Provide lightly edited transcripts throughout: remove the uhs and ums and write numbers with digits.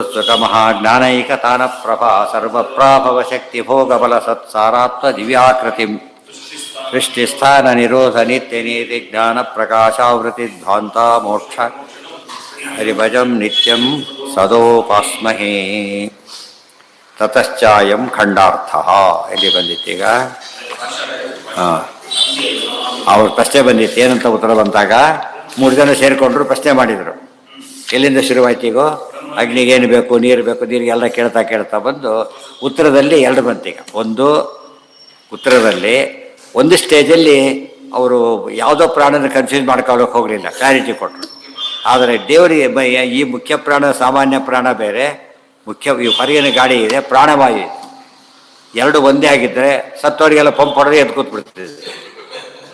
ಸುಖಮಹಾಜ್ಞಾನೈಕತಾನಪ್ರಭಾ ಸರ್ವಪ್ರಾಭವಶಕ್ತಿಭೋಗಬಲಸತ್ಸಾರಾತ್ಮದಿವ್ಯಾಕೃತಿಂ ಸೃಷ್ಟಿಸ್ಥಾನನಿರೋಧ ನಿತ್ಯನೀತಿ ಜ್ಞಾನಪ್ರಕಾಶಾವೃತಿಧ್ವಾಂತ ಮೋಕ್ಷ ಹರಿಭಜಂ ನಿತ್ಯಂ ಸದೋಪಾಸ್ಮಹೇ. ತತಶ್ಚಾಯಂ ಖಂಡಾರ್ಥಃ ಎಲ್ಲಿ ಬಂದಿತ್ತೀಗ? ಅವ್ರ ಪ್ರಶ್ನೆ ಬಂದಿತ್ತು. ಏನಂತ ಉತ್ತರ ಬಂದಾಗ 3 ಜನ ಸೇರಿಕೊಂಡ್ರು, ಪ್ರಶ್ನೆ ಮಾಡಿದರು. ಎಲ್ಲಿಂದ ಶುರುವಾಯ್ತೀಗೋ? ಅಗ್ನಿಗೇನು ಬೇಕು, ನೀರು ಬೇಕು, ನೀರಿಗೆಲ್ಲ ಕೇಳ್ತಾ ಬಂದು ಉತ್ತರದಲ್ಲಿ 2 ಬಂತೀಗ. ಒಂದು ಉತ್ತರದಲ್ಲಿ ಒಂದು ಸ್ಟೇಜಲ್ಲಿ ಅವರು ಯಾವುದೋ ಪ್ರಾಣನ ಕನ್ಫ್ಯೂಸ್ ಮಾಡ್ಕೊಳ್ಳೋಕೆ ಹೋಗಲಿಲ್ಲ, ಕ್ಲಾರಿಟಿ ಕೊಟ್ಟರು. ಆದರೆ ದೇವರಿಗೆ ಈ ಮುಖ್ಯ ಪ್ರಾಣ, ಸಾಮಾನ್ಯ ಪ್ರಾಣ ಬೇರೆ, ಮುಖ್ಯ ಈ ಹೊರಗಿನ ಗಾಡಿ ಇದೆ, ಪ್ರಾಣವಾಯು ಇದೆ. 2 ಒಂದೇ ಆಗಿದ್ದರೆ ಸತ್ತವರಿಗೆಲ್ಲ ಪಂಪ್ ಹೊಡೆದೇ ಎದ್ದು ಕೂತ್ಬಿಡ್ತಿದೆ.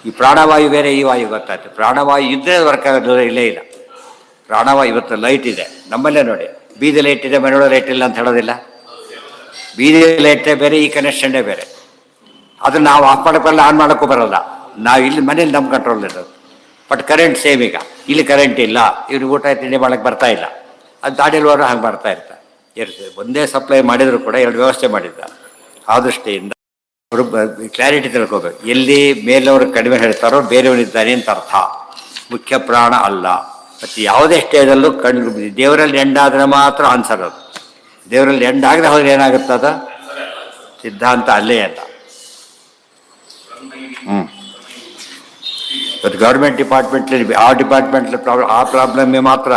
ಈ ಪ್ರಾಣವಾಯು ಬೇರೆ, ಈ ವಾಯು ಗೊತ್ತಾಯ್ತು. ಪ್ರಾಣವಾಯು ಇದ್ದರೆ ವರ್ಕ್ ಆಗೋದು ಇಲ್ಲೇ ಇಲ್ಲ. ಪ್ರಾಣವಾಯು ಇವತ್ತು ಲೈಟ್ ಇದೆ ನಮ್ಮಲ್ಲೇ ನೋಡಿ, ಬೀದಿ ಲೈಟ್ ಇದೆ, ಮನೆಯೊಳಗೆ ಲೈಟ್ ಇಲ್ಲ ಅಂತ ಹೇಳೋದಿಲ್ಲ. ಬೀದಿ ಲೈಟೇ ಬೇರೆ, ಈ ಕನೆಕ್ಷನ್ನೇ ಬೇರೆ. ಅದನ್ನು ನಾವು ಆಫ್ ಮಾಡೋಕ್ಕಲ್ಲ, ಆನ್ ಮಾಡೋಕ್ಕೂ ಬರೋಲ್ಲ. ನಾವು ಇಲ್ಲಿ ಮನೇಲಿ ನಮ್ಮ ಕಂಟ್ರೋಲ್ ಇರೋದು. But current same. ಈಗ ಇಲ್ಲಿ ಕರೆಂಟ್ ಇಲ್ಲ, ಇವ್ರಿಗೆ ಊಟ ತಿಂಡಿ ಮಾಡೋಕ್ಕೆ ಬರ್ತಾ ಇಲ್ಲ. ಅದು ದಾಡಿಲ್ವರೂ ಹಂಗೆ ಬರ್ತಾ ಇರ್ತಾರೆ. ಒಂದೇ ಸಪ್ಲೈ ಮಾಡಿದರೂ ಕೂಡ 2 ವ್ಯವಸ್ಥೆ ಮಾಡಿದ್ದಾರೆ. ಆ ದೃಷ್ಟಿಯಿಂದ ಅವರು ಕ್ಲಾರಿಟಿ ತಿಳ್ಕೋಬೇಕು. ಎಲ್ಲಿ ಮೇಲವರು ಕಡಿಮೆ ಹೇಳ್ತಾರೋ ಬೇರೆಯವರಿದ್ದಾನೆ ಅಂತ ಅರ್ಥ. ಮುಖ್ಯ ಪ್ರಾಣ ಅಲ್ಲ. ಮತ್ತು ಯಾವುದೇ ಸ್ಟೇಜಲ್ಲೂ ದೇವರಲ್ಲಿ ಎಂಡಾದರೆ ಮಾತ್ರ ಆನ್ಸರ್ ಅದು. ದೇವರಲ್ಲಿ ಎಂಡಾಗದೆ ಹೋದ್ರೆ ಏನಾಗುತ್ತದ ಸಿದ್ಧಾಂತ ಅಲ್ಲೇ ಅಲ್ಲ. ಇವತ್ತು ಗೌರ್ಮೆಂಟ್ ಡಿಪಾರ್ಟ್ಮೆಂಟ್ಲಿ ಆ ಡಿಪಾರ್ಟ್ಮೆಂಟ್ಲಿ ಪ್ರಾಬ್ಲಮ್ಮೇ ಮಾತ್ರ,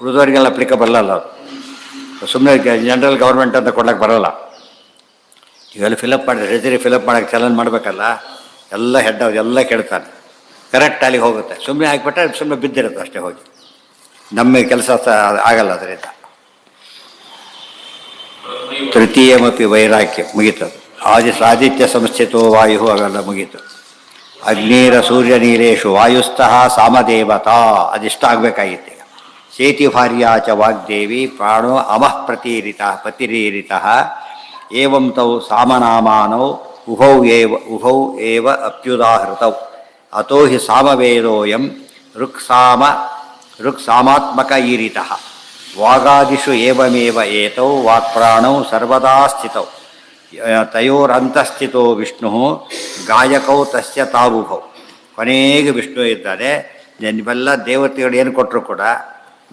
ಉಳಿದವರಿಗೆಲ್ಲ ಅಪ್ಲಿಕಬಲ್ ಅಲ್ಲ ಅದು. ಸುಮ್ಮನೆ ಜನರಲ್ ಗೌರ್ಮೆಂಟ್ ಅಂತ ಕೊಡ್ಲಿಕ್ಕೆ ಬರೋಲ್ಲ. ಇವೆಲ್ಲ ಫಿಲಪ್ ಮಾಡಿದ್ರೆ ರೆಸಿರಿ ಫಿಲಪ್ ಮಾಡೋಕ್ಕೆ ಚಲನ್ ಮಾಡಬೇಕಲ್ಲ, ಎಲ್ಲ ಹೆಡ್ ಎಲ್ಲ ಕೆಡ್ತಾನೆ. ಕರೆಕ್ಟ್ ಅಲ್ಲಿಗೆ ಹೋಗುತ್ತೆ. ಸುಮ್ಮನೆ ಹಾಕಿಬಿಟ್ರೆ ಸುಮ್ಮನೆ ಬಿದ್ದಿರುತ್ತೆ ಅಷ್ಟೇ ಹೋಗಿ. ನಮ್ಮ ಕೆಲಸ ಆಗಲ್ಲ ಅದರಿಂದ. ತೃತೀಯಮಪಿ ವೈರಾಗ್ಯ ಮುಗೀತದು. ಆದಿತ್ಯ ಸಂಸ್ಥಿತೋ ವಾಯು ಅವೆಲ್ಲ ಮುಗೀತು. ಅಗ್ನಿರ ಸೂರ್ಯ ನೀರೇಶು ವಾಯುಸ್ಥಃ ಸಾಮದೇವತಾ, ಅದಿಷ್ಟ ಆಗಬೇಕಾಗಿತ್ತು. ಈಗ ಸೇತಿ ಭಾರ್ಯಾಚ ವಾಗ್ದೇವಿ ಪ್ರಾಣೋ ಅಮಃ ಪತಿರೀರಿತಃ ಏವಂ ತೌ ಸಾಮನಾಮಾನೌ ಉಭೌ ಏವ ಅಪ್ಯುದಾಹೃತೌ ಅತೋ ಹಿ ಸಾಮವೇದೋಯಂ ಋಕ್ಸಾಮಾತ್ಮಕ ಈರಿತಃ ವಾಗಾದಿಷು ಏವಮೇವ ಏತೌ ವಾಕ್ಪ್ರಾಣೌ ಸರ್ವದಾ ಸ್ಥಿತೌ ತಯೋರಂತಸ್ಥಿತೋ ವಿಷ್ಣು ಗಾಯಕೌ ತಸ್ಯ ತಾವುಭೌ. ಕೊನೆಗೆ ವಿಷ್ಣು ಇದ್ದಾನೆ. ಇವೆಲ್ಲ ದೇವತೆಗಳು ಏನು ಕೊಟ್ಟರು ಕೂಡ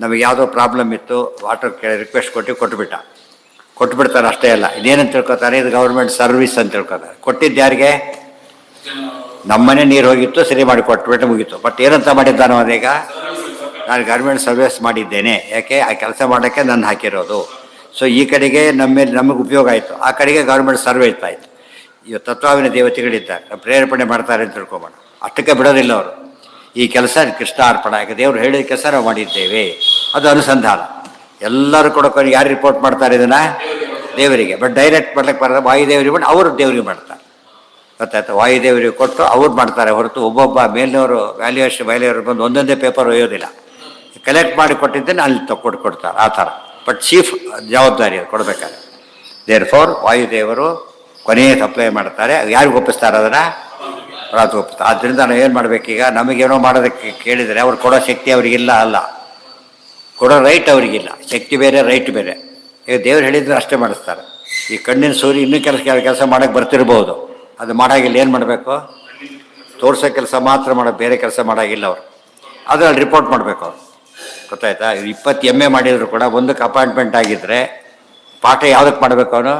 ನಮಗೆ ಯಾವುದೋ ಪ್ರಾಬ್ಲಮ್ ಇತ್ತು, ವಾಟರ್ ರಿಕ್ವೆಸ್ಟ್ ಕೊಟ್ಟುಬಿಡ್ತಾರೆ ಅಷ್ಟೇ ಅಲ್ಲ. ಇದೇನಂತ ತಿಳ್ಕೊತಾರೆ, ಇದು ಗೌರ್ಮೆಂಟ್ ಸರ್ವಿಸ್ ಅಂತ ತಿಳ್ಕೊತಾರೆ. ಕೊಟ್ಟಿದ್ದು ಯಾರಿಗೆ? ನಮ್ಮನೆ ನೀರು ಹೋಗಿತ್ತು, ಸರಿ ಮಾಡಿ ಕೊಟ್ಬಿಟ್ಟು ಮುಗೀತು. ಬಟ್ ಏನಂತ ಮಾಡಿದ್ದಾನೋ ಅದೀಗ, ನಾನು ಗೌರ್ಮೆಂಟ್ ಸರ್ವಿಸ್ ಮಾಡಿದ್ದೇನೆ, ಯಾಕೆ ಆ ಕೆಲಸ ಮಾಡೋಕ್ಕೆ ನನ್ನ ಹಾಕಿರೋದು. ಸೊ ಈ ಕಡೆಗೆ ನಮಗೆ ಉಪಯೋಗ ಆಯಿತು, ಆ ಕಡೆಗೆ ಗೌರ್ಮೆಂಟ್ ಸರ್ವಿಸ್ ಆಯಿತು. ಇವು ತತ್ವಾವಿನ ದೇವತೆಗಳಿದ್ದಾರೆ, ಪ್ರೇರೇಪಣೆ ಮಾಡ್ತಾರೆ ಅಂತ ತಿಳ್ಕೊಬೋಣ. ಅಷ್ಟಕ್ಕೆ ಬಿಡೋದಿಲ್ಲ ಅವರು. ಈ ಕೆಲಸ ಕೃಷ್ಣ ಅರ್ಪಣ, ಯಾಕೆ ದೇವರು ಹೇಳಿದ ಕೆಲಸ ನಾವು ಮಾಡಿದ್ದೇವೆ, ಅದು ಅನುಸಂಧಾನ. ಎಲ್ಲರೂ ಕೂಡ ಯಾರು ರಿಪೋರ್ಟ್ ಮಾಡ್ತಾರೆ ಇದನ್ನು? ದೇವರಿಗೆ. ಬಟ್ ಡೈರೆಕ್ಟ್ ಮಾಡ್ಲಿಕ್ಕೆ ಬರೋದು ವಾಯುದೇವರಿಗೆ ಬಿಟ್ಟು ಅವರು ದೇವರಿಗೆ ಮಾಡ್ತಾರೆ. ಗೊತ್ತಾಯ್ತು? ವಾಯುದೇವರಿಗೆ ಕೊಟ್ಟು ಅವ್ರು ಮಾಡ್ತಾರೆ ಹೊರತು ಒಬ್ಬೊಬ್ಬ ಮೇಲಿನವರು ವ್ಯಾಲ್ಯೂಯವರು ಬಂದು ಒಂದೊಂದೇ ಪೇಪರ್ ಒಯ್ಯೋದಿಲ್ಲ. ಕಲೆಕ್ಟ್ ಮಾಡಿ ಕೊಟ್ಟಿದ್ದೇನೆ ಅಲ್ಲಿ ಕೊಡ್ತಾರೆ ಆ ಥರ. ಬಟ್ ಚೀಫ್ ಜವಾಬ್ದಾರಿ ಅದು ಕೊಡಬೇಕಾದ್ರೆ. ದೇರ್ಫೋರ್ ವಾಯುದೇವರು ಕೊನೆಯ ಸಪ್ಲೈ ಮಾಡ್ತಾರೆ. ಯಾರಿಗೆ ಒಪ್ಪಿಸ್ತಾರೆ ಅದನ್ನು? ರಾತ್ರಿ ಒಪ್ಪಿಸ್ತಾರೆ. ಆದ್ದರಿಂದ ನಾವು ಏನು ಮಾಡಬೇಕೀಗ? ನಮಗೇನೋ ಮಾಡೋದಕ್ಕೆ ಕೇಳಿದರೆ ಅವ್ರು ಕೊಡೋ ಶಕ್ತಿ ಅವರಿಗಿಲ್ಲ, ಅಲ್ಲ ಕೊಡೋ ರೈಟ್ ಅವರಿಗಿಲ್ಲ. ಶಕ್ತಿ ಬೇರೆ, ರೈಟ್ ಬೇರೆ. ಈಗ ದೇವ್ರು ಹೇಳಿದ್ರೆ ಅಷ್ಟೇ ಮಾಡಿಸ್ತಾರೆ. ಈ ಕಣ್ಣಿನ ಸೂರ್ಯ ಇನ್ನೂ ಕೆಲಸ ಮಾಡೋಕ್ಕೆ ಬರ್ತಿರ್ಬೋದು, ಅದು ಮಾಡಾಗಿಲ್ಲ. ಏನು ಮಾಡಬೇಕು? ತೋರ್ಸೋ ಕೆಲಸ ಮಾತ್ರ ಬೇರೆ ಕೆಲಸ ಮಾಡೋಗಿಲ್ಲ ಅವರು. ಅದ್ರಲ್ಲಿ ರಿಪೋರ್ಟ್ ಮಾಡಬೇಕು ಅವರು. ಗೊತ್ತಾಯ್ತಾ? 20 MA ಮಾಡಿದ್ರು ಕೂಡ ಒಂದಕ್ಕೆ ಅಪಾಯಿಂಟ್ಮೆಂಟ್ ಆಗಿದ್ದರೆ ಪಾಠ ಯಾವುದಕ್ಕೆ ಮಾಡಬೇಕು ಅವನು?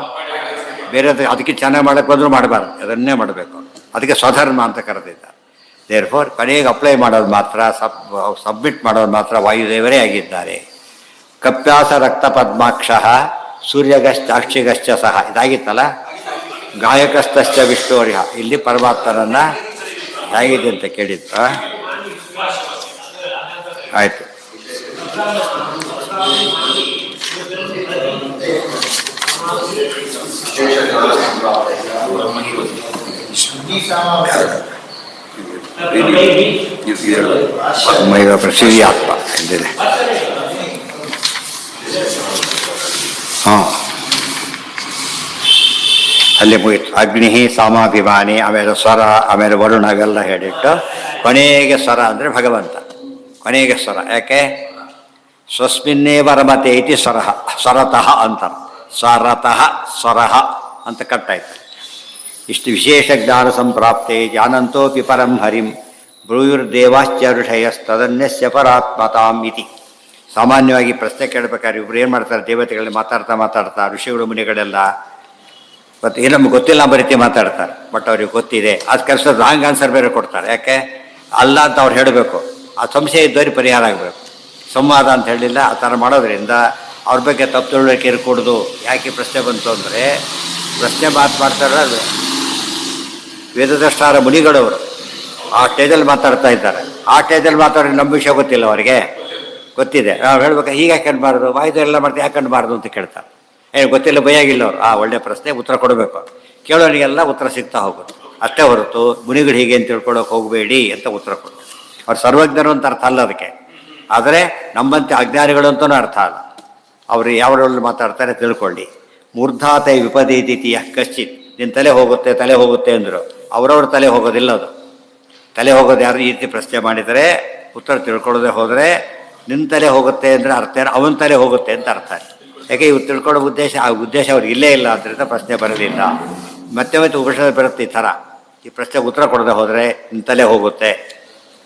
ಬೇರೆ ಅದಕ್ಕೆ ಚೆನ್ನಾಗಿ ಮಾಡೋಕ್ಕೆ ಬಂದರೂ ಮಾಡಬಾರ್ದು, ಅದನ್ನೇ ಮಾಡಬೇಕು. ಅದಕ್ಕೆ ಸ್ವಧರ್ಮ ಅಂತ ಕರೆದಿದ್ದಾರೆ. ದೇರ್ಫೋರ್ ಕೊನೆಗೆ ಅಪ್ಲೈ ಮಾಡೋದು ಮಾತ್ರ, ಸಬ್ಮಿಟ್ ಮಾಡೋದು ಮಾತ್ರ ವಾಯುದೇವರೇ ಆಗಿದ್ದಾರೆ. ಕಪ್ಯಾಸ ರಕ್ತ ಪದ್ಮಾಕ್ಷಃ ಸೂರ್ಯಗಶ್ಚಾಕ್ಷಿಗಶ್ಚ ಸಹ, ಇದಾಗಿತ್ತಲ್ಲ. ಗಾಯಕಸ್ತಶ್ಚ ವಿಷ್ಣುವರ್ಯ, ಇಲ್ಲಿ ಪರಮಾತ್ಮನನ್ನು ಹೇಗಿದೆ ಅಂತ ಕೇಳಿದ್ದ. ಆಯಿತು. ಪೃಥ್ವಿ ಆತ್ಮ ಎಂದಿದೆ. ಹಾಂ, ಅಲ್ಲಿ ಮುಗಿತು. ಅಗ್ನಿ ಸಾಮಾಭಿಮಾನಿ, ಆಮೇಲೆ ಸ್ವರ, ಆಮೇಲೆ ವರುಣ, ಅವೆಲ್ಲ ಹೇಳಿಟ್ಟು ಕೊನೆಗೆ ಸ್ವರ ಅಂದರೆ ಭಗವಂತ. ಕೊನೆಗೆ ಸ್ವರ. ಯಾಕೆ? ಸ್ವಸ್ಮಿನ್ನೇವ ರಮತೆ ಇತಿ ಸ್ವರತಃ ಅಂತಾರೆ. ಸ್ವರಃ ಅಂತ ಕಟ್ಟಾಯ್ತು. ಇಷ್ಟು ವಿಶೇಷ ಜ್ಞಾನ ಸಂಪ್ರಾಪ್ತೆ ಜಾನಂತೋಪಿ ಪರಂ ಹರಿಂ ಬ್ರೂಯುರ್ದೇವಾಶ್ಚ ಋಷಯಸ್ತದನ್ಯಸ್ಯ ಪರಾತ್ಮತಾಂ ಇತಿ. ಸಾಮಾನ್ಯವಾಗಿ ಪ್ರಶ್ನೆ ಕೇಳಬೇಕಾದ್ರೆ ಇವ್ರು ಏನು ಮಾಡ್ತಾರೆ, ದೇವತೆಗಳಲ್ಲಿ ಮಾತಾಡ್ತಾ ಋಷಿಗಳು ಮುನಿಗಳೆಲ್ಲ ಮತ್ತು ಏನು ನಮ್ಗೆ ಗೊತ್ತಿಲ್ಲ ಅಂಬ ರೀತಿ ಮಾತಾಡ್ತಾರೆ. ಬಟ್ ಅವ್ರಿಗೆ ಗೊತ್ತಿದೆ. ಅದು ಕೆಲಸ ರಾಂಗ್ ಆನ್ಸರ್ ಬೇರೆ ಕೊಡ್ತಾರೆ. ಯಾಕೆ ಅಲ್ಲ ಅಂತ ಅವ್ರು ಹೇಳಬೇಕು. ಆ ಸಂಶಯ ಇದ್ದವ್ರಿಗೆ ಪರಿಹಾರ ಆಗಬೇಕು. ಸಂವಾದ ಅಂತ ಹೇಳಲಿಲ್ಲ. ಆ ಥರ ಮಾಡೋದ್ರಿಂದ ಅವ್ರ ಬಗ್ಗೆ ತಪ್ಪು ತಿಳುವಳಿಕೆ ಇರ್ಕೊಡ್ದು. ಯಾಕೆ ಪ್ರಶ್ನೆ ಬಂತು ಅಂದರೆ, ಪ್ರಶ್ನೆ ಮಾತಾಡ್ತಾರೆ ವೇದದ್ರಷ್ಟಾರ ಮುನಿಗಳವರು ಆ ಸ್ಟೇಜಲ್ಲಿ ಮಾತಾಡ್ತಾ ಇದ್ದಾರೆ. ಆ ಸ್ಟೇಜಲ್ಲಿ ಮಾತಾಡೋರಿಗೆ ನಮ್ಮ ವಿಷಯ ಗೊತ್ತಿಲ್ಲ, ಅವರಿಗೆ ಗೊತ್ತಿದೆ. ನಾವು ಹೇಳ್ಬೇಕು ಹೀಗೆ ಯಾಕೆ ಅನ್ಬಾರ್ದು, ವಾಯುದೆಲ್ಲ ಮಾಡ್ತೀವಿ ಯಾಕೆ ಅನ್ಬಾರ್ದು ಅಂತ ಕೇಳ್ತಾರೆ. ಗೊತ್ತಿಲ್ಲ, ಭಯಾಗಿಲ್ಲ ಅವರು. ಒಳ್ಳೆ ಪ್ರಶ್ನೆ, ಉತ್ತರ ಕೊಡಬೇಕು. ಕೇಳೋರಿಗೆಲ್ಲ ಉತ್ತರ ಸಿಗ್ತಾ ಹೋಗುತ್ತೆ ಅಷ್ಟೇ ಹೊರತು ಮುನಿಗಳು ಹೀಗೆ ಅಂತ ತಿಳ್ಕೊಳ್ಳೋಕೆ ಹೋಗಬೇಡಿ ಅಂತ ಉತ್ತರ ಕೊಡು. ಅವ್ರು ಸರ್ವಜ್ಞರು ಅಂತ ಅರ್ಥ ಅಲ್ಲ ಅದಕ್ಕೆ. ಆದರೆ ನಮ್ಮಂತೆ ಅಜ್ಞಾನಿಗಳು ಅಂತಲೂ ಅರ್ಥ ಅಲ್ಲ. ಅವರು ಯಾವ್ದ್ರಲ್ಲಿ ಮಾತಾಡ್ತಾರೆ ತಿಳ್ಕೊಳ್ಳಿ. ಮೂರ್ಧಾತೈ ವಿಪದೀತಿ ಕಶ್ಚಿತ್. ನಿನ್ನ ತಲೆ ಹೋಗುತ್ತೆ ಅಂದರು. ಅವರವ್ರ ತಲೆ ಹೋಗೋದಿಲ್ಲ. ಅದು ತಲೆ ಹೋಗೋದು ಯಾರು ಈ ರೀತಿ ಪ್ರಶ್ನೆ ಮಾಡಿದರೆ ಉತ್ತರ ತಿಳ್ಕೊಳ್ಳೋದೇ ಹೋದರೆ ನಿನ್ನ ತಲೆ ಹೋಗುತ್ತೆ ಅಂದರೆ ಅರ್ಥ ಅವನ ತಲೆ ಹೋಗುತ್ತೆ ಅಂತ ಅರ್ಥ. ಯಾಕೆ ಇವ್ರು ತಿಳ್ಕೊಳ್ಳೋ ಆ ಉದ್ದೇಶ ಅವ್ರಿಗೆ ಇಲ್ಲೇ ಇಲ್ಲ. ಆದ್ದರಿಂದ ಪ್ರಶ್ನೆ ಬರೋದಿಲ್ಲ. ಮತ್ತೆ ಉಪನಿಷತ್ ಬರುತ್ತೆ ಈ ಥರ. ಈ ಪ್ರಶ್ನೆಗೆ ಉತ್ತರ ಕೊಡದೆ ಹೋದರೆ ನಿನ್ನ ತಲೆ ಹೋಗುತ್ತೆ,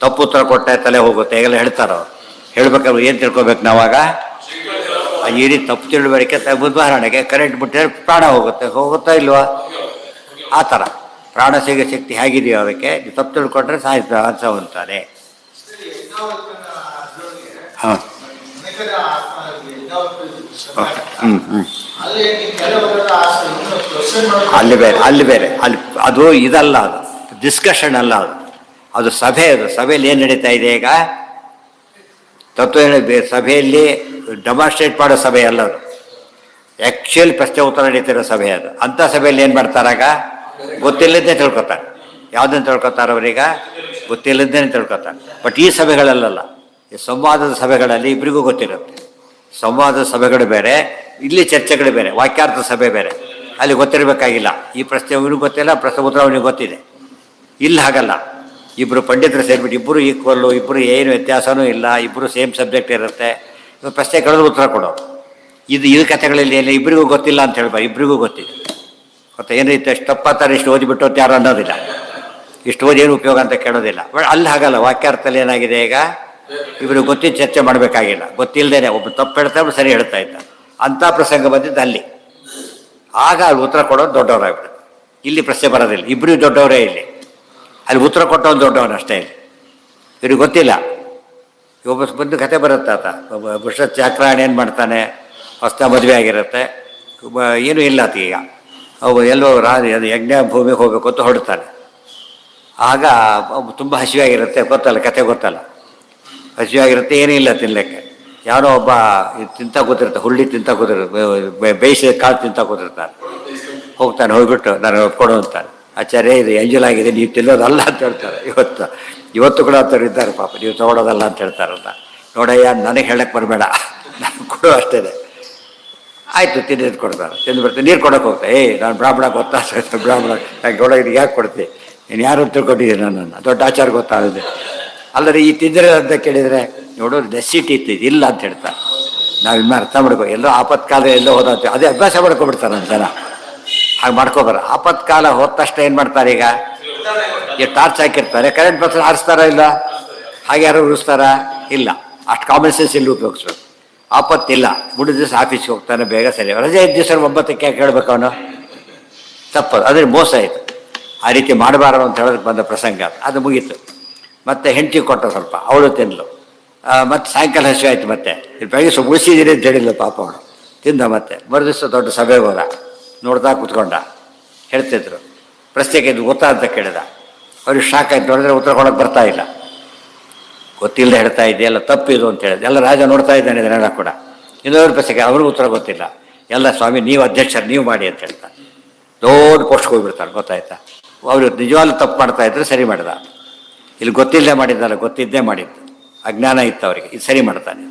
ತಪ್ಪು ಉತ್ತರ ಕೊಟ್ಟೆ ತಲೆ ಹೋಗುತ್ತೆ ಹೇಗೆಲ್ಲ ಹೇಳ್ತಾರೋ. ಹೇಳ್ಬೇಕಾದ್ರೆ ಏನು ತಿಳ್ಕೊಬೇಕು ನಾವಾಗ, ಈ ರೀತಿ ತಪ್ಪು ತಿಳುವಳಿಕೆ. ಉದಾಹರಣೆಗೆ ಕರೆಂಟ್ ಬಿಟ್ಟರೆ ಪ್ರಾಣ ಹೋಗುತ್ತಾ ಇಲ್ವಾ? ಆ ಥರ ಪ್ರಾಣ ಸಿಗೋ ಶಕ್ತಿ ಹೇಗಿದೆಯೋ ಅದಕ್ಕೆ ತಪ್ಪು ತಿಳ್ಕೊಂಡ್ರೆ ಸಾಯಿಸ್ತಾನೆ. ಹಾಂ ಅಲ್ಲಿ ಬೇರೆ ಅಲ್ಲಿ ಅದು ಇದಲ್ಲ, ಅದು ಡಿಸ್ಕಷನ್ ಅಲ್ಲ, ಅದು ಸಭೆ. ಅದು ಸಭೆಯಲ್ಲಿ ಏನು ನಡೀತಾ ಇದೆ ಈಗ? ತತ್ವ ಸಭೆಯಲ್ಲಿ ಡೆಮಾನ್ಸ್ಟ್ರೇಟ್ ಮಾಡೋ ಸಭೆ ಅಲ್ಲ ಅದು. ಆ್ಯಕ್ಚುಯಲ್ ಪ್ರಶ್ನೆ ಉತ್ತರ ನಡೀತಿರೋ ಸಭೆ ಅದು. ಅಂಥ ಸಭೆಯಲ್ಲಿ ಏನು ಮಾಡ್ತಾರಾಗ? ಗೊತ್ತಿಲ್ಲದೇ ತಿಳ್ಕೊತಾರೆ. ಯಾವುದನ್ನು ತಿಳ್ಕೊತಾರೆ ಅವರೀಗ? ಗೊತ್ತಿಲ್ಲದೇ ತಿಳ್ಕೊತಾರೆ. ಬಟ್ ಈ ಸಭೆಗಳಲ್ಲ, ಈ ಸಂವಾದದ ಸಭೆಗಳಲ್ಲಿ ಇಬ್ಬರಿಗೂ ಗೊತ್ತಿರುತ್ತೆ. ಸಂವಾದದ ಸಭೆಗಳು ಬೇರೆ, ಇಲ್ಲಿ ಚರ್ಚೆಗಳು ಬೇರೆ, ವಾಕ್ಯಾರ್ಥ ಸಭೆ ಬೇರೆ. ಅಲ್ಲಿ ಗೊತ್ತಿರಬೇಕಾಗಿಲ್ಲ. ಈ ಪ್ರಶ್ನೆ ಅವನಿಗೆ ಗೊತ್ತಿಲ್ಲ, ಪ್ರಶ್ನೆ ಉತ್ತರ ಅವನಿಗೆ ಗೊತ್ತಿದೆ. ಇಲ್ಲಿ ಹಾಗಲ್ಲ. ಇಬ್ಬರು ಪಂಡಿತರು ಸೇರಿಬಿಟ್ಟು ಇಬ್ಬರು ಈಕ್ವಲ್ಲು, ಇಬ್ಬರು ಏನು ವ್ಯತ್ಯಾಸವೂ ಇಲ್ಲ, ಇಬ್ಬರು ಸೇಮ್ ಸಬ್ಜೆಕ್ಟ್ ಇರುತ್ತೆ. ಪ್ರಶ್ನೆ ಕೇಳಿದ್ರೆ ಉತ್ತರ ಕೊಡೋರು. ಇದು ಕಥೆಗಳಲ್ಲಿ ಏನು ಇಬ್ಬರಿಗೂ ಗೊತ್ತಿಲ್ಲ ಅಂತ ಹೇಳ್ಬಾರ್ದು, ಇಬ್ಬರಿಗೂ ಗೊತ್ತಿದೆ. ಗೊತ್ತಾ ಏನಿತ್ತು? ಎಷ್ಟು ತಪ್ಪಾತಾರೆ, ಇಷ್ಟು ಓದಿಬಿಟ್ಟು ಅಂತ ಯಾರು ಅನ್ನೋದಿಲ್ಲ. ಇಷ್ಟು ಓದಿ ಏನು ಉಪಯೋಗ ಅಂತ ಕೇಳೋದಿಲ್ಲ. ಬಟ್ ಅಲ್ಲಿ ಹಾಗಲ್ಲ. ವಾಕ್ಯಾರ್ಥದಲ್ಲಿ ಏನಾಗಿದೆ ಈಗ? ಇಬ್ಬರಿಗೆ ಗೊತ್ತಿದ್ದು ಚರ್ಚೆ ಮಾಡಬೇಕಾಗಿಲ್ಲ. ಗೊತ್ತಿಲ್ಲದೇನೆ ಒಬ್ಬ ತಪ್ಪು ಹೇಳ್ತಾ ಒಬ್ಬರು ಸರಿ ಹೇಳ್ತಾ ಇದ್ದ. ಅಂಥ ಪ್ರಸಂಗ ಬಂದಿದ್ದು ಅಲ್ಲಿ. ಆಗ ಅಲ್ಲಿ ಉತ್ತರ ಕೊಡೋದು ದೊಡ್ಡವರಾಗ್ಬಿಡುತ್ತೆ. ಇಲ್ಲಿ ಪ್ರಶ್ನೆ ಬರೋದಿಲ್ಲ. ಇಬ್ಬರಿಗೂ ದೊಡ್ಡವರೇ ಇಲ್ಲಿ. ಅಲ್ಲಿ ಉತ್ತರ ಕೊಟ್ಟವನು ದೊಡ್ಡವನು ಅಷ್ಟೇ. ಇಲ್ಲಿ ಇವ್ರಿಗೆ ಗೊತ್ತಿಲ್ಲ. ಒಬ್ಬ ಬಂದು ಕತೆ ಬರುತ್ತೆ. ಆತ ಬುಷತ್ ಚಾಕ್ರಾಯಣ ಏನು ಮಾಡ್ತಾನೆ, ಹೊಸ ಮದುವೆ ಆಗಿರುತ್ತೆ, ಏನೂ ಇಲ್ಲ ಆತ. ಈಗ ಅವು ಎಲ್ಲೋ ಅದು ಯಜ್ಞ ಭೂಮಿಗೆ ಹೋಗಬೇಕು ಅಂತ ಹೊಡ್ತಾನೆ. ಆಗ ತುಂಬ ಹಸಿವಾಗಿರುತ್ತೆ, ಗೊತ್ತಲ್ಲ ಕತೆ ಗೊತ್ತಲ್ಲ. ಹಸಿವಾಗಿರುತ್ತೆ, ಏನೂ ಇಲ್ಲ ತಿನ್ನಲಿಕ್ಕೆ. ಯಾರೋ ಒಬ್ಬ ತಿಂತ ಕೂತಿರ್ತಾರೆ, ಹುರುಳಿ ತಿಂತ ಕೂತಿರ್ತಾರೆ, ಬೇಯಿಸಿದ ಕಾಳು ತಿಂತ ಕೂತಿರ್ತಾನೆ. ಹೋಗ್ತಾನೆ, ಹೋಗ್ಬಿಟ್ಟು ನಾನು ಕೊಡು ಅಂತಾನೆ. ಆಚಾರ್ಯ ಇದು ಎಂಜಲ್ ಆಗಿದೆ, ನೀವು ತಿನ್ನೋದಲ್ಲ ಅಂತ ಹೇಳ್ತಾರೆ. ಇವತ್ತು ಕೂಡ ಅಂಥವ್ರು ಇದ್ದಾರೆ ಪಾಪ. ನೀವು ತೊಗೊಳೋದಲ್ಲ ಅಂತ ಹೇಳ್ತಾರಲ್ಲ. ನೋಡಯ್ಯ, ನನಗೆ ಹೇಳಕ್ಕೆ ಬರಬೇಡ, ನಾನು ಕೊಡು ಅಷ್ಟೇ. ಆಯಿತು, ತಿಂದು ಕೊಡ್ತಾರೆ. ತಿಂದು ಬರ್ತೀನಿ, ನೀರು ಕೊಡೋಕೆ ಹೋಗ್ತಾ. ನಾನು ಬ್ರಾಹ್ಮಣ ಗೊತ್ತಾ? ಬ್ರಾಹ್ಮಣ ನಂಗೆ ಕೊಡೋದು ಯಾಕೆ ಕೊಡ್ತೀನಿ? ನೀನು ಯಾರು ತಿಳ್ಕೊಂಡಿದ್ದೀನಿ ನನ್ನನ್ನು? ದೊಡ್ಡ ಆಚಾರ ಗೊತ್ತಾಗಿದೆ. ಅಲ್ಲದೆ ಈ ತಿಂದರೆ ಅಂತ ಕೇಳಿದರೆ ನೋಡೋದು ನೆಸಿಟಿ ಇತ್ತು, ಇಲ್ಲ ಅಂತ ಹೇಳ್ತಾರೆ. ನಾವು ಇನ್ನು ಅರ್ಥ ಮಾಡ್ಕೋ. ಎಲ್ಲೋ ಆಪತ್ಕಾಲ ಎಲ್ಲೋ ಹೋದಂತೆ ಅದೇ ಅಭ್ಯಾಸ ಮಾಡ್ಕೊಬಿಡ್ತಾರೆ ನಮ್ಮ ಜನ. ಹಾಗೆ ಮಾಡ್ಕೊಬಾರ. ಆಪತ್ಕಾಲ ಹೋದ ತಕ್ಷಣ ಏನು ಮಾಡ್ತಾರೆ? ಈಗ ಟಾರ್ಚ್ ಹಾಕಿರ್ತಾರೆ, ಕರೆಂಟ್ ಪಕ್ಷ ಆರಿಸ್ತಾರ ಇಲ್ಲ? ಹಾಗೆ ಯಾರು ಉಳಿಸ್ತಾರ? ಇಲ್ಲ. ಅಷ್ಟು ಕಾಮನ್ ಸೆನ್ಸ್ ಇಲ್ಲಿ ಉಪಯೋಗಿಸ್ಬೇಕು. ಆಪತ್ತಿಲ್ಲ, ಮುಂದಿನ ದಿವಸ ಆಫೀಸ್ಗೆ ಹೋಗ್ತಾನೆ, ಬೇಗ ಸರಿ. ರಜೆ ಇದ್ದ ದಿವಸ 9ಕ್ಕೆ ಯಾಕೆ ಹೇಳ್ಬೇಕು ಅವನು? ತಪ್ಪದು. ಅದ್ರ ಮೋಸ ಆಯಿತು. ಆ ರೀತಿ ಮಾಡಬಾರದು ಅಂತ ಹೇಳೋದಕ್ಕೆ ಬಂದ ಪ್ರಸಂಗ ಅದು ಮುಗೀತು. ಮತ್ತೆ ಹೆಂಡತಿ ಕೊಟ್ಟ ಸ್ವಲ್ಪ, ಅವಳು ತಿನ್ನಲು. ಮತ್ತು ಸಾಯಂಕಾಲ ಹಸಿವೆ ಆಯಿತು. ಮತ್ತೆ ಬೆಳಗ್ಗೆ ಸ್ವಲ್ಪ ಉಳಿಸಿದ್ದೀರಿ ಅಂತ ಹೇಳಿಲ್ಲ ಪಾಪ ಅವಳು. ತಿಂದ. ಮತ್ತೆ ಮರುದಿವಸ ದೊಡ್ಡ ಸಭೆಗೆ ಹೋದ. ನೋಡ್ತಾ ಕೂತ್ಕೊಂಡ. ಹೇಳ್ತಿದ್ರು. ಪ್ರಶ್ನೆಗೆ ಇದು ಗೊತ್ತಾ ಅಂತ ಕೇಳಿದ. ಅವ್ರಿಗೆ ಶಾಕ್ ಆಯ್ತು. ನೋಡಿದ್ರೆ ಉತ್ತರ ಕೊಡೋಕೆ ಬರ್ತಾ ಇಲ್ಲ. ಗೊತ್ತಿಲ್ಲದೆ ಹೇಳ್ತಾ ಇದೆಯಲ್ಲ, ತಪ್ಪಿದು ಅಂತ ಹೇಳಿದೆ. ಎಲ್ಲ ರಾಜ ನೋಡ್ತಾ ಇದ್ದಾನೆ ಇದನ್ನೆಲ್ಲ ಕೂಡ. ಇನ್ನೊಂದು ಪ್ರಶ್ನೆಗೆ ಅವ್ರಿಗೂ ಉತ್ತರ ಗೊತ್ತಿಲ್ಲ. ಎಲ್ಲ ಸ್ವಾಮಿ ನೀವು ಅಧ್ಯಕ್ಷರು, ನೀವು ಮಾಡಿ ಅಂತ ಹೇಳ್ತಾರೆ. ದೊಡ್ಡ ಪೋಸ್ಟ್ಗೆ ಹೋಗ್ಬಿಡ್ತಾರೆ. ಗೊತ್ತಾಯ್ತಾ? ಅವರು ನಿಜವಾಗ್ಲೂ ತಪ್ಪು ಮಾಡ್ತಾ ಇದ್ರು, ಸರಿ ಮಾಡಿದ. ಇಲ್ಲಿ ಗೊತ್ತಿಲ್ಲದೆ ಮಾಡಿದ್ದಲ್ಲ, ಗೊತ್ತಿದ್ದೇ ಮಾಡಿದ್ದು. ಅಜ್ಞಾನ ಇತ್ತು ಅವರಿಗೆ. ಇದು ಸರಿ ಮಾಡ್ತಾನೆ.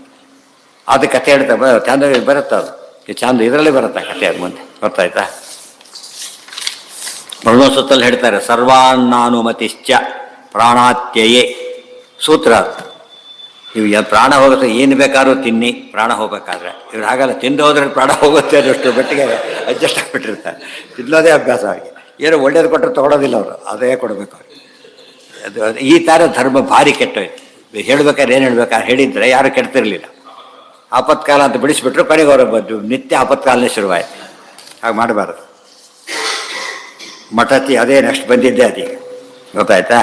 ಅದು ಕತೆ ಹೇಳ್ತಾ ಚಂದ ಬರುತ್ತೆ. ಅದು ಚಂದ ಇದರಲ್ಲೇ ಬರುತ್ತೆ ಕತೆ. ಅದು ಮುಂದೆ ಗೊತ್ತಾಯ್ತಾ? ಬ್ರಹ್ಮಸೂತ್ರದಲ್ಲಿ ಹೇಳ್ತಾರೆ, ಸರ್ವಾನ್ನಾನುಮತಿಶ್ಚ ಪ್ರಾಣಾತ್ಯಯೇ ಸೂತ್ರ. ನೀವು ಪ್ರಾಣ ಹೋಗುತ್ತೆ, ಏನು ಬೇಕಾದ್ರೂ ತಿನ್ನಿ ಪ್ರಾಣ ಹೋಗ್ಬೇಕಾದ್ರೆ. ಇವ್ರು ಹಾಗಲ್ಲ, ತಿಂದು ಹೋದ್ರೆ ಪ್ರಾಣ ಹೋಗುತ್ತೆ ಅನ್ನೋಷ್ಟು ಮಟ್ಟಿಗೆ ಅಡ್ಜಸ್ಟ್ ಆಗಿಬಿಟ್ಟಿರ್ತಾರೆ. ತಿನ್ನೋದೇ ಅಭ್ಯಾಸ ಆಗಿ. ಏನೋ ಒಳ್ಳೇದು ಕೊಟ್ಟರೆ ತೊಗೊಳೋದಿಲ್ಲ ಅವರು, ಅದೇ ಕೊಡಬೇಕು ಅವ್ರಿಗೆ. ಅದು ಈ ಥರ ಧರ್ಮ ಭಾರಿ ಕೆಟ್ಟೋಯ್ತು. ಹೇಳ್ಬೇಕಾದ್ರೆ ಏನು ಹೇಳ್ಬೇಕಾದ್ರೆ ಹೇಳಿದರೆ ಯಾರು ಕೆಡ್ತಿರ್ಲಿಲ್ಲ. ಆಪತ್ಕಾಲ ಅಂತ ಬಿಡಿಸ್ಬಿಟ್ರು, ಕೊನೆಗೆ ಅವ್ರ ಬಂದು ನಿತ್ಯ ಆಪತ್ಕಾಲನೇ ಶುರುವಾಯಿತು. ಹಾಗೆ ಮಾಡಬಾರ್ದು. ಮಠತಿ ಅದೇ ನೆಕ್ಸ್ಟ್ ಬಂದಿದ್ದೆ ಅದೀಗ, ಗೊತ್ತಾಯ್ತಾ?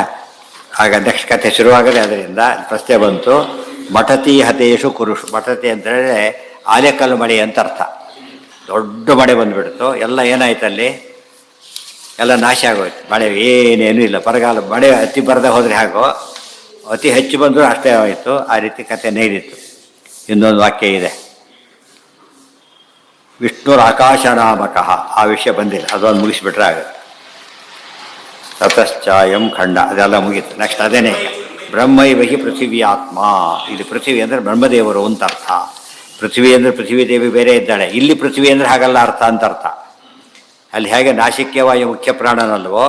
ಆಗ ನೆಕ್ಸ್ಟ್ ಕಥೆ ಶುರುವಾಗದೆ ಅದರಿಂದ ಪ್ರಶ್ನೆ ಬಂತು. ಮಠತಿ ಹತೇಶು ಕುರುಷು. ಮಠತಿ ಅಂತ ಹೇಳಿದ್ರೆ ಆಲೆಕಲ್ಲು ಮಳೆ ಅಂತ ಅರ್ಥ. ದೊಡ್ಡ ಮಳೆ ಬಂದುಬಿಡ್ತು, ಎಲ್ಲ ಏನಾಯ್ತಲ್ಲಿ, ಎಲ್ಲ ನಾಶ ಆಗೋಯ್ತು. ಮಳೆ ಏನೇನೂ ಇಲ್ಲ. ಬರಗಾಲ, ಮಳೆ ಅತಿ ಬರದೆ ಹೋದರೆ ಹಾಗೋ, ಅತಿ ಹೆಚ್ಚು ಬಂದರೂ ಅಷ್ಟೇ ಆಯಿತು. ಆ ರೀತಿ ಕಥೆ ನೇರಿತ್ತು. ಇನ್ನೊಂದು ವಾಕ್ಯ ಇದೆ, ವಿಷ್ಣುರ ಆಕಾಶನಾಮಕಃ. ಆ ವಿಷಯ ಬಂದಿಲ್ಲ, ಅದೊಂದು ಮುಗಿಸ್ಬಿಟ್ರೆ ಆಗುತ್ತೆ. ತತಶ್ಚಾಯಂ ಖಂಡ, ಅದೆಲ್ಲ ಮುಗೀತು. ನೆಕ್ಸ್ಟ್ ಅದೇನೇ, ಬ್ರಹ್ಮೈವಹಿ ಪೃಥಿವಿ ಆತ್ಮ. ಇದು ಪೃಥ್ವಿ ಅಂದರೆ ಬ್ರಹ್ಮದೇವರು ಅಂತ ಅರ್ಥ. ಪೃಥ್ವಿ ಅಂದರೆ ಪೃಥ್ವಿ ದೇವಿ ಬೇರೆ ಇದ್ದಾಳೆ. ಇಲ್ಲಿ ಪೃಥ್ವಿ ಅಂದರೆ ಹಾಗಲ್ಲ ಅರ್ಥ ಅಂತ ಅರ್ಥ. ಅಲ್ಲಿ ಹೇಗೆ ನಾಶಿಕ್ಯವಾಯು ಮುಖ್ಯ ಪ್ರಾಣನಲ್ವೋ,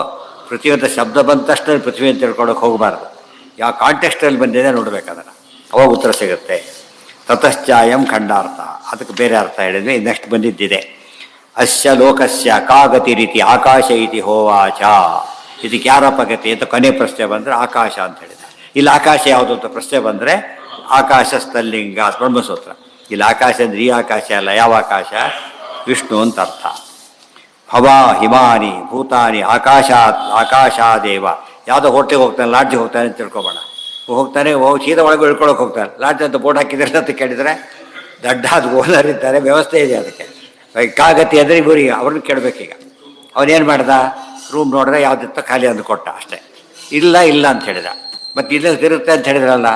ಪೃಥ್ವಿ ಅಂತ ಶಬ್ದ ಬಂದ ತಕ್ಷಣ ಪೃಥ್ವಿ ಅಂತ ತಿಳ್ಕೊಳಕ್ಕೆ ಹೋಗಬಾರ್ದು. ಯಾವ ಕಾಂಟೆಕ್ಸ್ಟಲ್ಲಿ ಬಂದಿದೆ ನೋಡ್ಬೇಕು ಅದನ್ನು, ಅವಾಗ ಉತ್ತರ ಸಿಗುತ್ತೆ. ತತಶ್ಚಾಯಂ ಖಂಡಾರ್ಥ, ಅದಕ್ಕೆ ಬೇರೆ ಅರ್ಥ ಹೇಳಿದ್ವಿ. ನೆಕ್ಸ್ಟ್ ಬಂದಿದ್ದಿದೆ, ಅಸ್ಯ ಲೋಕಸ್ಯ ಕಾಗತಿ ರೀತಿ ಆಕಾಶ ಇತಿ ಹೋವಾಚ. ಇದಕ್ಕೆ ಯಾರಪ್ಪ ಗತಿ ಅಂತ ಕೊನೆ ಪ್ರಶ್ನೆ ಬಂದರೆ ಆಕಾಶ ಅಂತ ಹೇಳಿದೆ. ಇಲ್ಲಿ ಆಕಾಶ ಯಾವುದು ಅಂತ ಪ್ರಶ್ನೆ ಬಂದರೆ ಆಕಾಶ ಸ್ಥಲ್ಲಿಂಗ ಬ್ರಹ್ಮಸೂತ್ರ. ಇಲ್ಲಿ ಆಕಾಶ ಅಂದರೆ ಈ ಆಕಾಶ ಅಲ್ಲ. ಯಾವ ಆಕಾಶ? ವಿಷ್ಣು ಅಂತ ಅರ್ಥ. ಹವಾ ಹಿಮಾನಿ ಭೂತಾನಿ ಆಕಾಶಾದೇವ. ಯಾವುದೋ ಹೋಟೆಲ್ಗೆ ಹೋಗ್ತಾನೆ, ಲಾಡ್ಜಿಗೆ ಹೋಗ್ತಾನೆ ಅಂತ ತಿಳ್ಕೊಬೇಡ. ಹೋಗ್ತಾನೆ, ಸೀದಾ ಒಳಗೆ ಇಳ್ಕೊಳಕ್ಕೆ ಹೋಗ್ತಾನೆ. ಲಾಡ್ಜ್ ಅಂತ ಬೋರ್ಡ್ ಹಾಕಿದ್ರೆ ಅಂತ ಕೇಳಿದರೆ ದಡ್ಡ ಅದು ಓನರ್ ಇದ್ದಾರೆ, ವ್ಯವಸ್ಥೆ ಇದೆ ಅದಕ್ಕೆ. ಕಾಗತಿ ಅಂದರೆ ಇವರಿಗೆ ಅವ್ರನ್ನ ಕೇಳಬೇಕೀಗ. ಅವನೇನು ಮಾಡ್ದ, ರೂಮ್ ನೋಡಿದ್ರೆ ಯಾವುದಿತ್ತೋ ಖಾಲಿ ಅಂದು ಕೊಟ್ಟ ಅಷ್ಟೇ. ಇಲ್ಲ ಇಲ್ಲ ಅಂತ ಹೇಳಿದ. ಮತ್ತು ಇಲ್ಲ ಇರುತ್ತೆ ಅಂತ ಹೇಳಿದ್ರಲ್ಲ,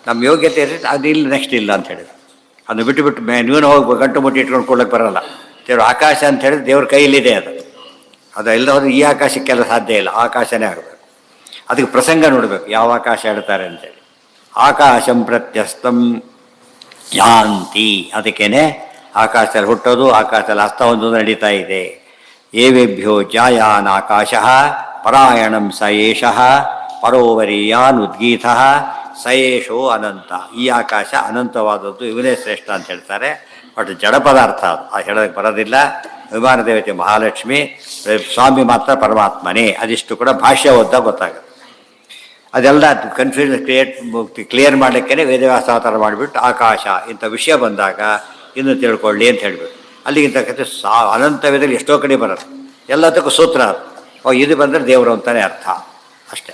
ನಮ್ಮ ಯೋಗ್ಯತೆ ಇರುತ್ತೆ, ಅದು ಇಲ್ಲ ನೆಕ್ಸ್ಟ್ ಇಲ್ಲ ಅಂತ ಹೇಳಿದ. ಅದನ್ನು ಬಿಟ್ಟು ನೀವೇ ಹೋಗಿ ಗಂಟು ಮುಟ್ಟಿ ಇಟ್ಕೊಂಡು ಕೊಡ್ಲಿಕ್ಕೆ ಬರೋಲ್ಲ. ದೇವ್ರು ಆಕಾಶ ಅಂತ ಹೇಳಿದ್ರೆ ದೇವ್ರ ಕೈಯಲ್ಲಿದೆ ಅದು. ಅದು ಇಲ್ಲ ಹೋದ್ರೆ ಈ ಆಕಾಶಕ್ಕೆಲ್ಲ ಸಾಧ್ಯ ಇಲ್ಲ, ಆಕಾಶನೇ ಆಗಬೇಕು. ಅದಕ್ಕೆ ಪ್ರಸಂಗ ನೋಡಬೇಕು, ಯಾವ ಆಕಾಶ ಹೇಳ್ತಾರೆ ಅಂತೇಳಿ. ಆಕಾಶಂ ಪ್ರತ್ಯಸ್ತಂ ಯಾಂತಿ, ಅದಕ್ಕೇನೆ ಆಕಾಶದಲ್ಲಿ ಹುಟ್ಟೋದು, ಆಕಾಶದಲ್ಲಿ ಅಸ್ತ ಹೊಂದೋದು ನಡೀತಾ ಇದೆ. ಏವೇಭ್ಯೋ ಜಾಯಾನ್ ಆಕಾಶ ಪರಾಯಣಂ ಸ ಏಷಃ ಪರೋವರೀಯಾನ್ ಉದ್ಗೀತ ಸಯೇಷೋ ಅನಂತ. ಈ ಆಕಾಶ ಅನಂತವಾದದ್ದು, ಇವನೇ ಶ್ರೇಷ್ಠ ಅಂತ ಹೇಳ್ತಾರೆ. ಬಟ್ ಜಡ ಪದಾರ್ಥ ಅದು, ಅದು ಹೇಳೋದಕ್ಕೆ ಬರೋದಿಲ್ಲ. ವಿಮಾನ ದೇವತೆ ಮಹಾಲಕ್ಷ್ಮಿ, ಸ್ವಾಮಿ ಮಾತ್ರ ಪರಮಾತ್ಮನೇ. ಅದಿಷ್ಟು ಕೂಡ ಭಾಷ್ಯ ಓದ್ದಾಗ ಗೊತ್ತಾಗುತ್ತೆ. ಅದೆಲ್ಲ ಕನ್ಫ್ಯೂಷನ್ ಕ್ಲಿಯರ್ ಮಾಡಲಿಕ್ಕೆ ವೇದವ್ಯಾಸ ಅವತಾರ ಮಾಡಿಬಿಟ್ಟು ಆಕಾಶ ಇಂಥ ವಿಷಯ ಬಂದಾಗ ಇನ್ನು ತಿಳ್ಕೊಳ್ಳಿ ಅಂತ ಹೇಳಿಬಿಟ್ಟು ಅಲ್ಲಿಗಿಂತ ಕಥೆ ಅನಂತ ವೇದದಲ್ಲಿ ಎಷ್ಟೋ ಕಡೆ ಬರೋದು. ಎಲ್ಲದಕ್ಕೂ ಸೂತ್ರ ಅದು. ಇದು ಬಂದರೆ ದೇವರು ಅಂತಾನೆ ಅರ್ಥ ಅಷ್ಟೆ.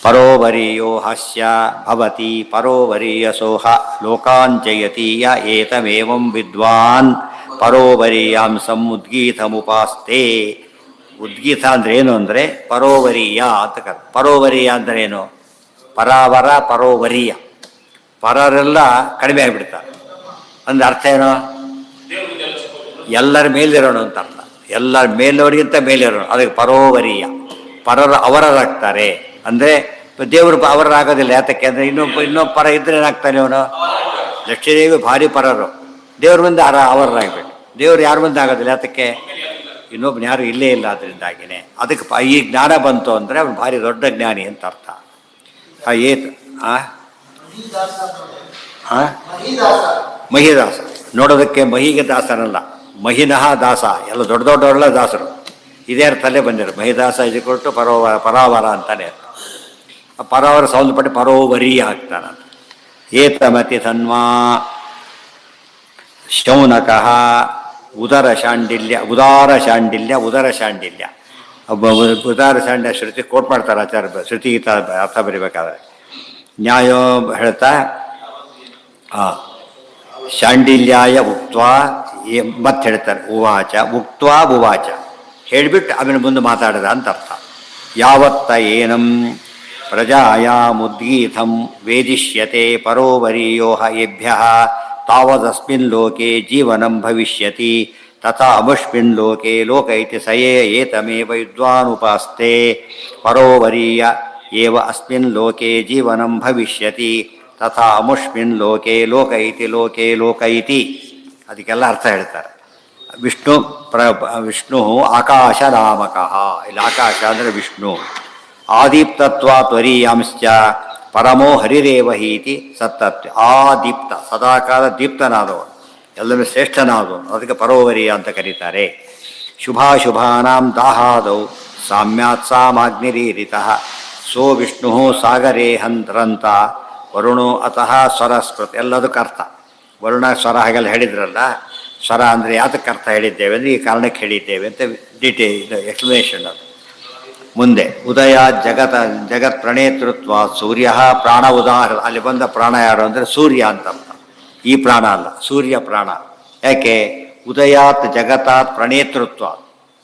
ಪರೋವರೀಯೋ ಹಾಸ್ಯ ಭವತಿ ಪರೋವರೀಯಸೋಹ ಲೋಕಾಂಚಯತೀಯ ಏತಮೇವಂ ವಿದ್ವಾನ್ ಪರೋವರೀಯಾಂಸಂ ಉದ್ಗೀತಮುಪಾಸ್ತೆ. ಉದ್ಗೀತ ಅಂದರೆ ಏನು ಅಂದರೆ ಪರೋವರೀಯ ಅಂತ ಕರೆ. ಪರೋವರೀಯ ಅಂದರೆ ಏನು? ಪರಾವರ ಪರೋವರೀಯ. ಪರರೆಲ್ಲ ಕಡಿಮೆ ಆಗಿಬಿಡ್ತಾರೆ ಅಂದ್ರೆ ಅರ್ಥ ಏನು? ಎಲ್ಲರ ಮೇಲಿರೋಣ ಅಂತ ಅರ್ಥ. ಎಲ್ಲರ ಮೇಲವರಿಗಿಂತ ಮೇಲಿರೋಣ, ಅದಕ್ಕೆ ಪರೋವರೀಯ. ಪರರು ಅವರರಾಗ್ತಾರೆ ಅಂದರೆ ದೇವರು ಅವರಾಗೋದಿಲ್ಲ. ಯಾತಕ್ಕೆ ಅಂದರೆ ಇನ್ನೊಬ್ಬ ಪರ ಇದ್ರೆ ಏನಾಗ್ತಾನೆ ಅವನು? ಲಕ್ಷ್ಮೀದೇವಿ ಭಾರಿ ಪರರು, ದೇವ್ರ ಮುಂದೆ ಅವರಾಗಬೇಕು. ದೇವ್ರು ಯಾರ ಮುಂದೆ ಆಗೋದಿಲ್ಲ. ಯಾತಕ್ಕೆ? ಇನ್ನೊಬ್ಬನ ಯಾರು ಇಲ್ಲೇ ಇಲ್ಲ. ಅದರಿಂದಾಗಿನೇ ಅದಕ್ಕೆ ಈ ಜ್ಞಾನ ಬಂತು ಅಂದರೆ ಅವನು ಭಾರಿ ದೊಡ್ಡ ಜ್ಞಾನಿ ಅಂತ ಅರ್ಥ. ಮಹಿದಾಸ ನೋಡೋದಕ್ಕೆ ಮಹಿಗೆ ದಾಸನಲ್ಲ, ಮಹಿನಃ ದಾಸ. ಎಲ್ಲ ದೊಡ್ಡ ದೊಡ್ಡವರೆಲ್ಲ ದಾಸರು. ಇದೇ ಅರ್ಥಲ್ಲೇ ಬಂದಿರು. ಮಹಿದಾಸ ಇದ್ಕೊಟ್ಟು ಪರಾವರ ಅಂತಾನೆ. ಪರಾವರ ಸಂಬಂಧಪಟ್ಟು ಪರೋವರೀಯ ಆಗ್ತಾನಂತ. ಏತಮತಿ ತನ್ವಾ ಶೌನಕಃ ಉದರ ಶಾಂಡಿಲ್ಯ ಉದಾರ ಶಾಂಡಿಲ್ಯ ಉದಾರ ಶಾಂಡ್ಯ ಶ್ರುತಿ ಕೋಟ್ ಮಾಡ್ತಾರೆ ಆಚಾರ್ಯ. ಶ್ರುತಿ ಗೀತ ಅರ್ಥ ಬರಿಬೇಕಾದ್ರೆ ನ್ಯಾಯೋ ಹೇಳ್ತಾ ಶಾಂಡಿಲ್ಯಾಯ ಉಕ್ತ್ವಾ ಮತ್ತೆ ಹೇಳ್ತಾರೆ ಉವಾಚ ಉಕ್ತ್ವಾ ಉವಾಚ ಹೇಳಿಬಿಟ್ಟು ಆಮೇಲೆ ಮುಂದೆ ಮಾತಾಡದ ಅಂತ ಅರ್ಥ. ಯಾವತ್ತ ಏನಂ ಪ್ರಜಾಯಾಮುದ್ಗೀತಂ ವೇದಿಷ್ಯತೆ ಪರೋವರೀಯೋಹ ಏಭ್ಯಃ ತಾವದಸ್ಮಿನ್ ಲೋಕೆ ಜೀವನಂ ಭವಿಷ್ಯತಿ ತಥಾ ಅಮುಷ್ಮಿನ್ ಲೋಕೆ ಲೋಕ ಇತಿ ಸಯೇ ಏತಮೇವ ವಿದ್ವಾನುಪಾಸ್ತೆ ಪರೋವರೀಯ ಏವ ಅಸ್ಮಿನ್ ಲೋಕೆ ಜೀವನಂ ಭವಿಷ್ಯತಿ ತಥಾ ಅಮುಷ್ಮಿನ್ ಲೋಕೆ ಲೋಕ ಇತಿ ಅದಕ್ಕೆಲ್ಲ ಅರ್ಥ ಹೇಳ್ತಾರೆ. ವಿಷ್ಣು ಆಕಾಶ ನಾಮಕಃ. ಇಲ್ಲಿ ಆಕಾಶ ಅಂದರೆ ವಿಷ್ಣು. ಆದೀಪ್ತತ್ವ ತ್ವರೀಯಾಂಶ್ಚ ಪರಮೋ ಹರಿರೇವ ಹೀತಿ ಸತ್ತತ್ವ ಆ ದೀಪ್ತ ಸದಾಕಾಲ ದೀಪ್ತನಾದವನು, ಎಲ್ಲರೂ ಶ್ರೇಷ್ಠನಾದವನು, ಅದಕ್ಕೆ ಪರೋವರಿಯ ಅಂತ ಕರೀತಾರೆ. ಶುಭಾಶುಭಾನಾಂ ದಾಹಾದೌ ಸಾಮ್ಯಾತ್ ಸಾಮಾಗ್ನಿರೀರಿತಃ ಸೋ ವಿಷ್ಣು ಸಾಗರೇ ಹಂತ್ರಂತ ವರುಣೋ ಅತಃ ಸ್ವರಸ್ಕೃತ್. ಎಲ್ಲದಕ್ಕೆ ಅರ್ಥ ವರುಣ ಸ್ವರ ಹಾಗೆಲ್ಲ ಹೇಳಿದ್ರಲ್ಲ, ಸ್ವರ ಅಂದರೆ ಯಾತಕ್ಕೆ ಅರ್ಥ ಹೇಳಿದ್ದೇವೆ ಅಂದರೆ ಈ ಕಾರಣಕ್ಕೆ ಹೇಳಿದ್ದೇವೆ ಅಂತ ಎಕ್ಸ್ಪ್ಲನೇಷನ್ ಅದು. ಮುಂದೆ ಉದಯ ಜಗತ್ ಪ್ರಣೇತೃತ್ವ ಸೂರ್ಯ ಪ್ರಾಣ ಉದಾಹರಣ. ಅಲ್ಲಿ ಬಂದ ಪ್ರಾಣ ಯಾರು ಅಂದರೆ ಸೂರ್ಯ ಅಂತ ಅರ್ಥ. ಈ ಪ್ರಾಣ ಅಲ್ಲ, ಸೂರ್ಯ ಪ್ರಾಣ. ಯಾಕೆ? ಉದಯಾತ್ ಜಗತಾತ್ ಪ್ರಣೇತೃತ್ವ.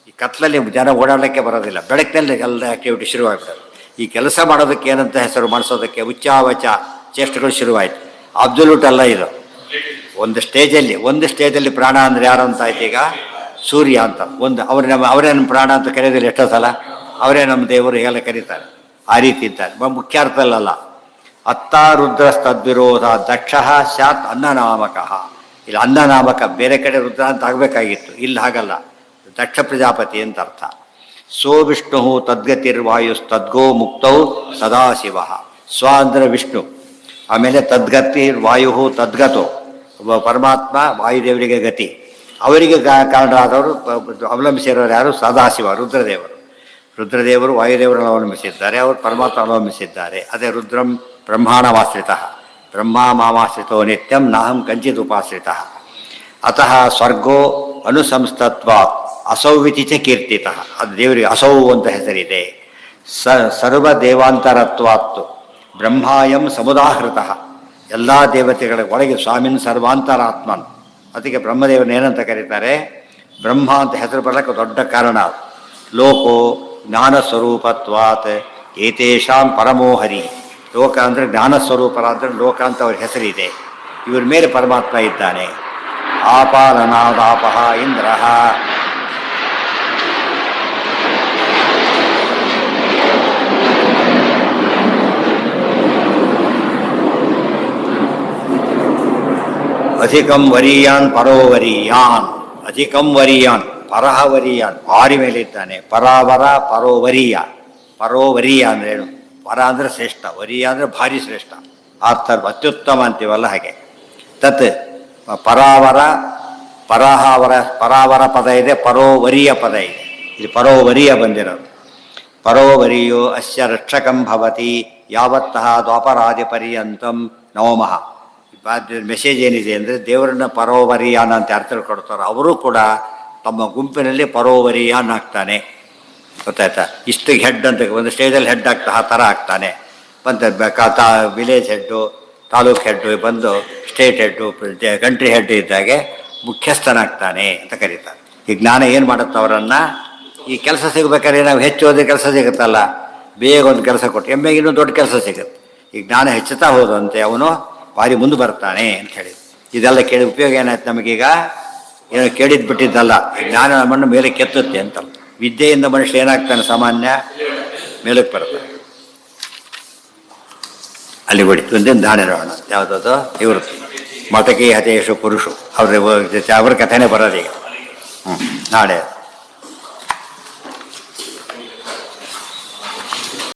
ಈ ಕತ್ಲಲ್ಲಿ ಜನ ಓಡಾಡಲಿಕ್ಕೆ ಬರೋದಿಲ್ಲ, ಬೆಳಕಿನಲ್ಲಿ ಎಲ್ಲ ಆಕ್ಟಿವಿಟಿ ಶುರುವಾಗ್ತದೆ. ಈ ಕೆಲಸ ಮಾಡೋದಕ್ಕೆ ಏನಂತ ಹೆಸರು ಮಾಡಿಸೋದಕ್ಕೆ ಉಚ್ಚಾವಚ ಚೇಷ್ಟೆಗಳು ಶುರುವಾಯಿತು. ಅಬ್ಸಲ್ಯೂಟ್ ಅಲ್ಲ ಇದು. ಒಂದು ಸ್ಟೇಜಲ್ಲಿ ಪ್ರಾಣ ಅಂದರೆ ಯಾರು ಅಂತ ಆಯ್ತು? ಈಗ ಸೂರ್ಯ ಅಂತ ಒಂದು ಅವರೇ ನಮ್ಮ ಪ್ರಾಣ ಅಂತ ಕರೆಯೋದಿಲ್ಲ ಎಷ್ಟೋ ಸಲ, ಅವರೇ ನಮ್ಮ ದೇವರು ಎಲ್ಲ ಕರೀತಾರೆ. ಆ ರೀತಿ ಇದ್ದಾರೆ. ಮುಖ್ಯ ಅರ್ಥದಲ್ಲ. ಅತ್ತ ರುದ್ರಸ್ತದ್ವಿರೋಧ ದಕ್ಷ ಸ್ಯಾತ್ ಅನ್ನನಾಮಕ. ಇಲ್ಲಿ ಅನ್ನನಾಮಕ, ಬೇರೆ ಕಡೆ ರುದ್ರ ಅಂತ ಆಗಬೇಕಾಗಿತ್ತು, ಇಲ್ಲಿ ಹಾಗಲ್ಲ, ದಕ್ಷ ಪ್ರಜಾಪತಿ ಅಂತ ಅರ್ಥ. ಸೋ ವಿಷ್ಣು ತದ್ಗತಿರ್ವಾಯುಸ್ತದ್ಗೋ ಮುಕ್ತೌ ಸದಾಶಿವ. ಸ್ವ ಅಂದರೆ ವಿಷ್ಣು, ಆಮೇಲೆ ತದ್ಗತಿರ್ವಾಯು ತದ್ಗತೋ ಪರಮಾತ್ಮ, ವಾಯುದೇವರಿಗೆ ಗತಿ. ಅವರಿಗೆ ಕಾರಣರಾದವರು ಅವಲಂಬಿಸಿರೋರು ಯಾರು? ಸದಾಶಿವ, ರುದ್ರದೇವರು ವಾಯುದೇವರನ್ನು ಅವಲಂಬಿಸಿದ್ದಾರೆ, ಅವರು ಪರಮಾತ್ಮ ಅವಲಂಬಿಸಿದ್ದಾರೆ. ಅದೇ ರುದ್ರಂ ಬ್ರಹ್ಮಾಣಮಾಶ್ರಿತ ಬ್ರಹ್ಮ ಮಾಮಾಶ್ರಿತೋ ನಿತ್ಯಂ ನಾಹಂ ಕಂಚಿತ್ ಉಪಾಶ್ರಿತ. ಅತಃ ಸ್ವರ್ಗೋ ಅನುಸಂಸ್ತತ್ವಾತ್ ಅಸೌವಿತಿ ಚ ಕೀರ್ತಿತ. ಅದು ದೇವರಿಗೆ ಅಸೌ ಅಂತ ಹೆಸರಿದೆ. ಸರ್ವದೇವಾಂತರತ್ವಾತ್ತು ಬ್ರಹ್ಮಾಯಂ ಸಮುದಾಹೃತ. ಎಲ್ಲ ದೇವತೆಗಳ ಒಳಗೆ ಸ್ವಾಮಿನ್ ಸರ್ವಾಂತರಾತ್ಮನ್. ಅದಕ್ಕೆ ಬ್ರಹ್ಮದೇವರನ್ನ ಏನಂತ ಕರೀತಾರೆ? ಬ್ರಹ್ಮ ಅಂತ ಹೆಸರು ಬರಲಿಕ್ಕೆ ದೊಡ್ಡ ಕಾರಣ. ಲೋಕೋ ಜ್ಞಾನಸ್ವರೂಪತ್ವಾತ್ ಏತೇಷಾಂ ಪರಮೋ ಹರಿ. ಲೋಕ ಅಂದರೆ ಜ್ಞಾನಸ್ವರೂಪರಾದರೆ ಲೋಕ ಅಂತ ಅವ್ರ ಹೆಸರಿದೆ. ಇವ್ರ ಮೇಲೆ ಪರಮಾತ್ಮ ಇದ್ದಾನೆ. ಆಪಾಲನಾದಾಪಹ ಇಂದ್ರ. ಅಧಿಕಂ ವರೀಯಾನ್ ಪರೋವರೀಯಾನ್. ಅಧಿಕಂ ವರೀಯಾನ್ ಪರಹ ವರೀಯಾನ್, ಭಾರಿ ಮೇಲೆ ಇದ್ದಾನೆ. ಪರಾವರ ಪರೋವರೀಯ. ಪರೋವರೀಯ ಅಂದ್ರೇನು? ಪರ ಅಂದರೆ ಶ್ರೇಷ್ಠ, ವರೀಯ ಅಂದರೆ ಭಾರಿ ಶ್ರೇಷ್ಠ, ಅರ್ಥ ಅತ್ಯುತ್ತಮ ಅಂತೀವಲ್ಲ ಹಾಗೆ. ತತ್ ಪರಾವರ ಪರಾವರ ಪದ ಇದೆ, ಪರೋವರೀಯ ಪದ ಇದೆ. ಇಲ್ಲಿ ಪರೋವರೀಯ ಬಂದಿರೋದು. ಪರೋವರಿಯೋ ಅಸ್ಯ ರಕ್ಷಕಂ ಭವತಿ ಯಾವತ್ತಃ ದ್ವಾಪರಾದಿ ಪರ್ಯಂತಂ ನವಮಃ. ಮೆಸೇಜ್ ಏನಿದೆ ಅಂದರೆ ದೇವರನ್ನ ಪರೋವರಿಯಾನ ಅಂತ ಯಾರು ತಿಳ್ಕೊಡ್ತಾರೋ ಅವರು ಕೂಡ ತಮ್ಮ ಗುಂಪಿನಲ್ಲಿ ಪರೋವರಿಯಾನ್ ಆಗ್ತಾನೆ. ಗೊತ್ತಾಯ್ತಾ? ಇಷ್ಟಿಗೆ ಹೆಡ್ ಅಂತ ಒಂದು ಸ್ಟೇಜಲ್ಲಿ ಹೆಡ್ ಆಗ್ತಾ ಆ ಥರ ಆಗ್ತಾನೆ. ಬಂತ ವಿಲೇಜ್ ಹೆಡ್ಡು, ತಾಲೂಕು ಹೆಡ್ಡು ಬಂದು ಸ್ಟೇಟ್ ಹೆಡ್ಡು, ಕಂಟ್ರಿ ಹೆಡ್ ಇದ್ದಾಗೆ ಮುಖ್ಯಸ್ಥನಾಗ್ತಾನೆ ಅಂತ ಕರೀತಾರೆ. ಈ ಜ್ಞಾನ ಏನು ಮಾಡುತ್ತೆ ಅವರನ್ನು? ಈ ಕೆಲಸ ಸಿಗಬೇಕಾದ್ರೆ ನಾವು ಹೆಚ್ಚು ಓದಿ ಕೆಲಸ ಸಿಗುತ್ತಲ್ಲ, ಬೇಗ ಒಂದು ಕೆಲಸ ಕೊಟ್ಟು ಎಮ್ಮೆಗೆ ಇನ್ನೂ ದೊಡ್ಡ ಕೆಲಸ ಸಿಗುತ್ತೆ. ಈ ಜ್ಞಾನ ಹೆಚ್ಚುತ್ತಾ ಹೋದಂತೆ ಅವನು ಭಾರಿ ಮುಂದೆ ಬರ್ತಾನೆ ಅಂತ ಹೇಳಿ. ಇದೆಲ್ಲ ಕೇಳಿ ಉಪಯೋಗ ಏನಾಯ್ತು ನಮಗೀಗ? ಏನೋ ಕೇಳಿದ್ದು ಬಿಟ್ಟಿದ್ದಲ್ಲ, ಈ ಜ್ಞಾನ ನಮ್ಮನ್ನು ಮೇಲೆ ಕೆತ್ತುತ್ತೆ ಅಂತ. ವಿದ್ಯೆಯಿಂದ ಮನುಷ್ಯ ಏನಾಗ್ತಾನೆ? ಸಾಮಾನ್ಯ ಮೇಲಕ್ಕೆ ಬರ್ತಾನೆ. ಅಲ್ಲಿ ಬಿಡಿ ಒಂದೇನು ದಾನ ಇರೋಣ. ಯಾವುದದು? ಇವರು ಮತಕಿ ಹತೇಶು ಪುರುಷು, ಅವ್ರ ಕಥೆನೇ ಬರೋದೀಗ. ನಾಳೆ